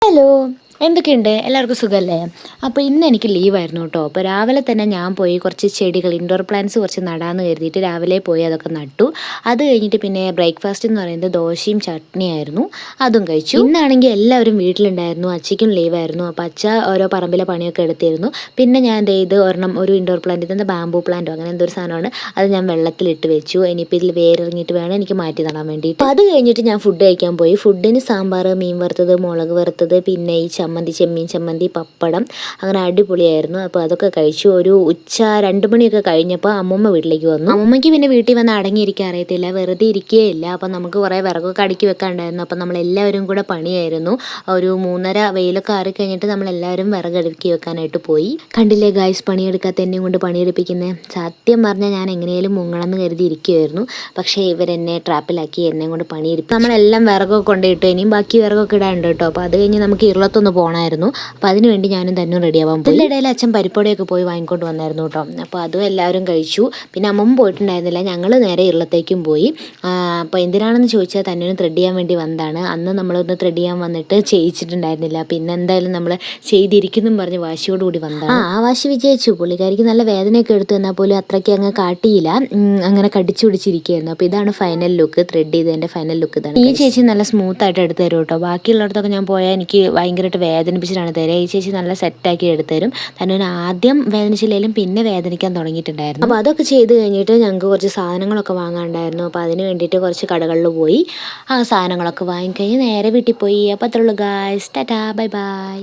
Hello, എന്തൊക്കെയുണ്ട്? എല്ലാവർക്കും സുഖമല്ലേ? അപ്പോൾ ഇന്ന് എനിക്ക് ലീവായിരുന്നു കേട്ടോ. അപ്പോൾ രാവിലെ തന്നെ ഞാൻ പോയി കുറച്ച് ചെടികൾ, ഇൻഡോർ പ്ലാന്റ്സ് കുറച്ച് നടാമെന്ന് കരുതിയിട്ട് രാവിലെ പോയി അതൊക്കെ നട്ടു. അത് കഴിഞ്ഞിട്ട് പിന്നെ ബ്രേക്ക്ഫാസ്റ്റ് എന്ന് പറയുന്നത് ദോശയും ചട്നിയായിരുന്നു, അതും കഴിച്ചു. ഇന്നാണെങ്കിൽ എല്ലാവരും വീട്ടിലുണ്ടായിരുന്നു, അച്ഛയ്ക്കും ലീവായിരുന്നു. അപ്പോൾ അച്ഛ ഓരോ പറമ്പിലെ പണിയൊക്കെ എടുത്തിരുന്നു. പിന്നെ ഞാൻ ഇത് ഒരെണ്ണം ഒരു ഇൻഡോർ പ്ലാന്റ്, ഇതെന്താ ബാംബൂ പ്ലാന്റോ അങ്ങനെ എന്തൊരു സാധനമാണ്, അത് ഞാൻ വെള്ളത്തിലിട്ട് വെച്ചു. ഇനിയിപ്പോൾ ഇതിൽ വേരിറങ്ങിയിട്ട് വേണം എനിക്ക് മാറ്റി നടാൻ വേണ്ടിയിട്ട്. അപ്പോൾ അത് കഴിഞ്ഞിട്ട് ഞാൻ ഫുഡ് കഴിക്കാൻ പോയി. ഫുഡിന് സാമ്പാർ, മീൻ വറുത്തത്, മുളക് വറുത്തത്, പിന്നെ ഈ ചമ്മന്തി, ചെമ്മീൻ ചമ്മന്തി, പപ്പടം, അങ്ങനെ അടിപൊളിയായിരുന്നു. അപ്പോൾ അതൊക്കെ കഴിച്ചു. ഒരു ഉച്ച 2 മണിയൊക്കെ കഴിഞ്ഞപ്പോൾ അമ്മൂമ്മ വീട്ടിലേക്ക് വന്നു. അമ്മൂമ്മയ്ക്ക് പിന്നെ വീട്ടിൽ വന്ന് അടങ്ങിയിരിക്കാൻ അറിയത്തില്ല, വെറുതെ ഇരിക്കുകയില്ല. അപ്പം നമുക്ക് കുറേ വിറകൊക്കെ അടുക്കി വെക്കാനുണ്ടായിരുന്നു. അപ്പം നമ്മളെല്ലാവരും കൂടെ പണിയായിരുന്നു. ഒരു 3:30 വെയിലൊക്കെ ആറി കഴിഞ്ഞിട്ട് നമ്മളെല്ലാവരും വിറക് അടുക്കി വെക്കാനായിട്ട് പോയി. കണ്ടില്ലേ ഗായ്സ്, പണിയെടുക്കാത്ത എന്നെയും കൊണ്ട് പണിയെടുപ്പിക്കുന്നത്. സത്യം പറഞ്ഞാൽ ഞാൻ എങ്ങനെയും മുങ്ങണമെന്ന് കരുതി ഇരിക്കുമായിരുന്നു. പക്ഷേ ഇവരെന്നെ ട്രാപ്പിലാക്കി എന്നെ കൊണ്ട് പണിയെടുക്കും. നമ്മളെല്ലാം വിറകൊക്കെ കൊണ്ടിട്ടു. ഇനിയും ബാക്കി വിറകൊക്കെ ഇടാനുണ്ട് കേട്ടോ. അപ്പോൾ അത് കഴിഞ്ഞ് നമുക്ക് ഇരുളത്തൊന്ന് പോകണമായിരുന്നു. അപ്പോൾ അതിന് വേണ്ടി ഞാനും തന്നെ റെഡിയാവാൻ പോയി. ഇതിനിടയിൽ അച്ഛൻ പരിപ്പൊടിയൊക്കെ പോയി വാങ്ങിക്കൊണ്ട് വന്നായിരുന്നു കേട്ടോ. അപ്പോൾ അതും എല്ലാവരും കഴിച്ചു. പിന്നെ അമ്മമ്മ പോയിട്ടുണ്ടായിരുന്നില്ല, ഞങ്ങൾ നേരെ ഇരുളത്തേക്കും പോയി. അപ്പോൾ എന്തിനാണെന്ന് ചോദിച്ചാൽ തന്നെ ത്രെഡ് ചെയ്യാൻ വേണ്ടി വന്നതാണ്. അന്ന് നമ്മളൊന്ന് ത്രെഡ് ചെയ്യാൻ വന്നിട്ട് ചെയ്യിച്ചിട്ടുണ്ടായിരുന്നില്ല. പിന്നെ എന്തായാലും നമ്മൾ ചെയ്തിരിക്കുന്നു പറഞ്ഞ് വാശിയോടുകൂടി വന്നതാണ്. ആ വാശി വിജയിച്ചു. പുള്ളിക്കാരിക്ക് നല്ല വേദനയൊക്കെ എടുത്തു, എന്നാൽ പോലും അത്രയ്ക്ക് അങ്ങ് കാട്ടിയില്ല, അങ്ങനെ കടിച്ചു പിടിച്ചിരിക്കുകയായിരുന്നു. അപ്പോൾ ഇതാണ് ഫൈനൽ ലുക്ക്, ത്രെഡ് ചെയ്തതിൻ്റെ ഫൈനൽ ലുക്ക് ഇതാണ്. ഈ ചേച്ചി നല്ല സ്മൂത്തായിട്ട് എടുത്തു തരും കേട്ടോ. ബാക്കിയുള്ളിടത്തൊക്കെ ഞാൻ പോയാൽ എനിക്ക് ഭയങ്കരമായിട്ട് വേദനിപ്പിച്ചിട്ടാണ് തരിക. ഈ ചേച്ചി നല്ല സെറ്റാക്കി എടുത്തു തരും. തന്നെ ആദ്യം വേദനിച്ചില്ലെങ്കിലും പിന്നെ വേദനിക്കാൻ തുടങ്ങിയിട്ടുണ്ടായിരുന്നു. അപ്പോൾ അതൊക്കെ ചെയ്ത് കഴിഞ്ഞിട്ട് ഞങ്ങൾക്ക് കുറച്ച് സാധനങ്ങളൊക്കെ വാങ്ങാനുണ്ടായിരുന്നു. അപ്പോൾ അതിന് വേണ്ടിയിട്ട് കുറച്ച് കടകളിൽ പോയി ആ സാധനങ്ങളൊക്കെ വാങ്ങിക്കഴിഞ്ഞ് നേരെ വീട്ടിൽ പോയി. അപ്പോൾ അത്രയുള്ളൂ ഗായ്സ്. Tata, bye bye.